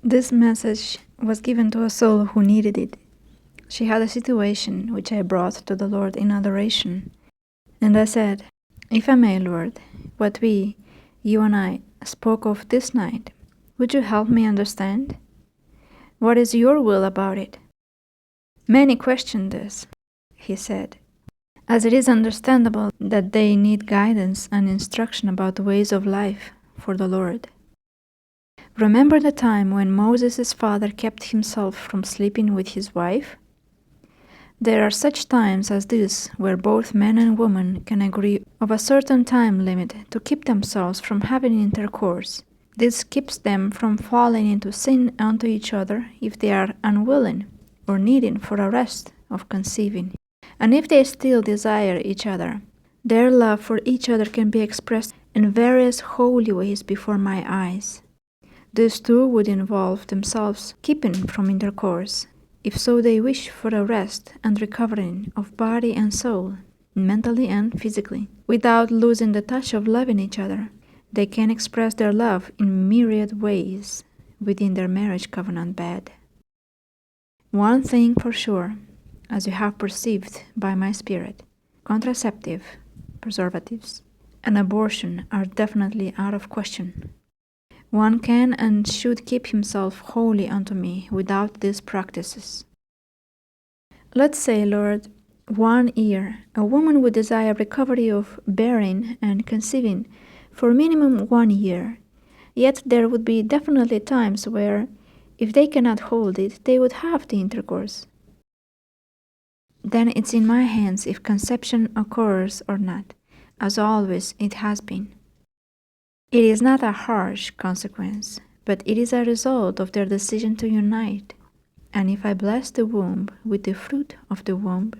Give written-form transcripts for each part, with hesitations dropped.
This message was given to a soul who needed it. She had a situation which I brought to the Lord in adoration. And I said, "If I may, Lord, what we, you and I, spoke of this night, would you help me understand? What is your will about it?" Many questioned this, he said, as it is understandable that they need guidance and instruction about the ways of life for the Lord. Remember the time when Moses' father kept himself from sleeping with his wife? There are such times as this where both man and woman can agree of a certain time limit to keep themselves from having intercourse. This keeps them from falling into sin unto each other if they are unwilling or needing for a rest of conceiving. And if they still desire each other, their love for each other can be expressed in various holy ways before my eyes. This too would involve themselves keeping from intercourse, if so they wish for a rest and recovering of body and soul, mentally and physically, without losing the touch of loving each other. They can express their love in myriad ways within their marriage covenant bed. One thing for sure, as you have perceived by my spirit, contraceptive, preservatives, and abortion are definitely out of question. One can and should keep himself holy unto me without these practices. Let's say, Lord, 1 year, a woman would desire recovery of bearing and conceiving for minimum 1 year, yet there would be definitely times where, if they cannot hold it, they would have the intercourse. Then it's in my hands if conception occurs or not, as always it has been. It is not a harsh consequence, but it is a result of their decision to unite. And if I bless the womb with the fruit of the womb,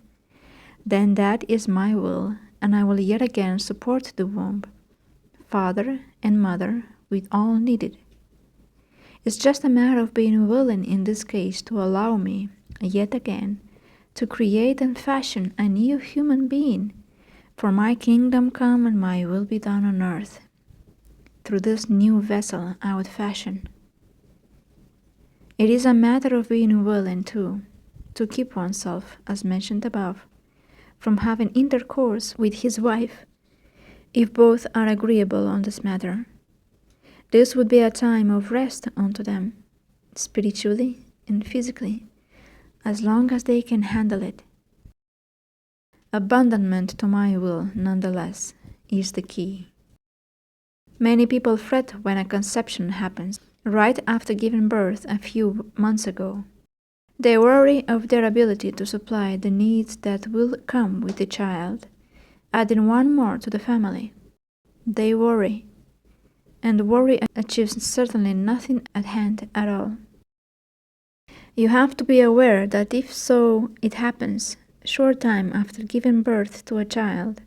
then that is my will, and I will yet again support the womb, father and mother, with all needed. It's just a matter of being willing in this case to allow me, yet again, to create and fashion a new human being, for my kingdom come and my will be done on earth. Through this new vessel I would fashion. It is a matter of being willing, too, to keep oneself, as mentioned above, from having intercourse with his wife, if both are agreeable on this matter. This would be a time of rest unto them, spiritually and physically, as long as they can handle it. Abandonment to my will, nonetheless, is the key. Many people fret when a conception happens right after giving birth a few months ago. They worry of their ability to supply the needs that will come with the child, adding one more to the family. They worry, and worry achieves certainly nothing at hand at all. You have to be aware that if so it happens, short time after giving birth to a child,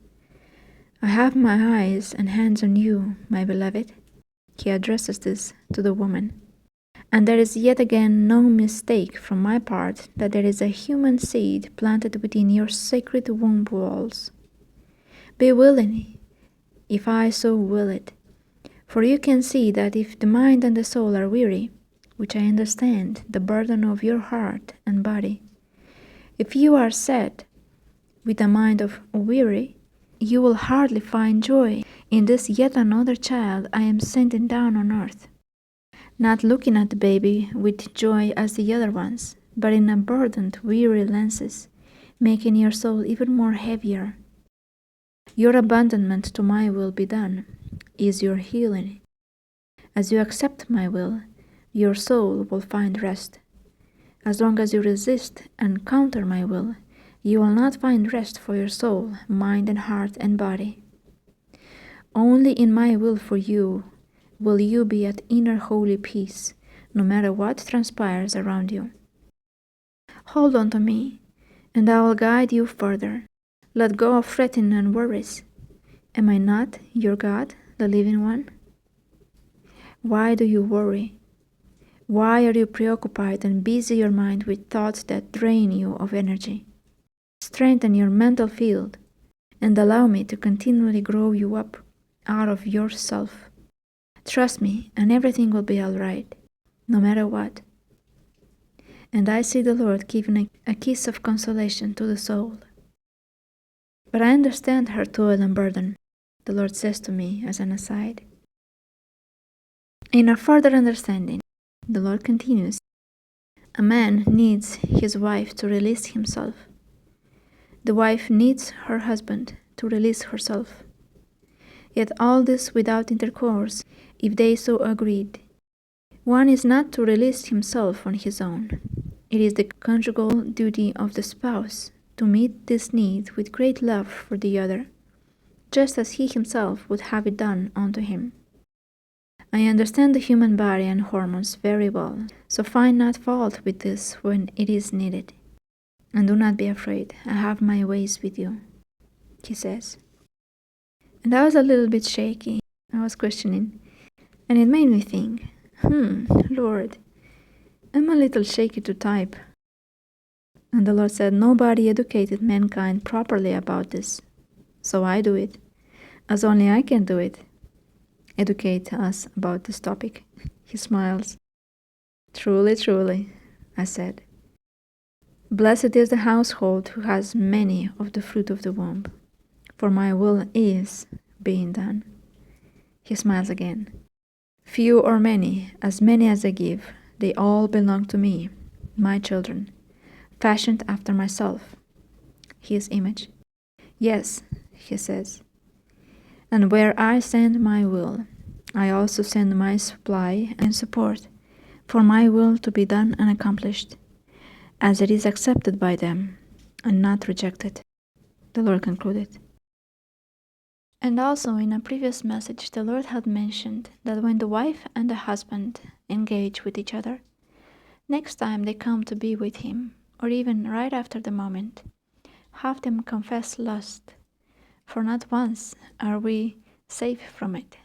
"I have my eyes and hands on you, my beloved." He addresses this to the woman. And there is yet again no mistake from my part that there is a human seed planted within your sacred womb walls. Be willing, if I so will it, for you can see that if the mind and the soul are weary, which I understand the burden of your heart and body, if you are set with a mind of weary, you will hardly find joy in this yet another child I am sending down on earth, not looking at the baby with joy as the other ones, but in a burdened, weary lenses, making your soul even more heavier. Your abandonment to my will be done is your healing. As you accept my will, your soul will find rest. As long as you resist and counter my will, you will not find rest for your soul, mind and heart and body. Only in my will for you will you be at inner holy peace, no matter what transpires around you. Hold on to me, and I will guide you further. Let go of fretting and worries. Am I not your God, the living one? Why do you worry? Why are you preoccupied and busy your mind with thoughts that drain you of energy? Strengthen your mental field and allow me to continually grow you up out of yourself. Trust me, and everything will be all right. no matter what. And I see the Lord giving a kiss of consolation to the soul. But I understand her toil and burden, the Lord says to me as an aside. In a further understanding, the Lord continues, a man needs his wife to release himself. The wife needs her husband to release herself. Yet all this without intercourse, if they so agreed. One is not to release himself on his own. It is the conjugal duty of the spouse to meet this need with great love for the other, just as he himself would have it done unto him. I understand the human body and hormones very well, so find not fault with this when it is needed. And do not be afraid, I have my ways with you, he says. And I was a little bit shaky. I was questioning, and it made me think, Lord, I'm a little shaky to type. And the Lord said, nobody educated mankind properly about this, so I do it, as only I can do it. Educate us about this topic. He smiles. Truly, truly, I said. Blessed is the household who has many of the fruit of the womb, for my will is being done. He smiles again. Few or many as I give, they all belong to me, my children, fashioned after myself, his image. Yes, he says. And where I send my will, I also send my supply and support, for my will to be done and accomplished, as it is accepted by them, and not rejected, the Lord concluded. And also in a previous message, the Lord had mentioned that when the wife and the husband engage with each other, next time they come to be with him, or even right after the moment, have them confess lust, for not once are we safe from it.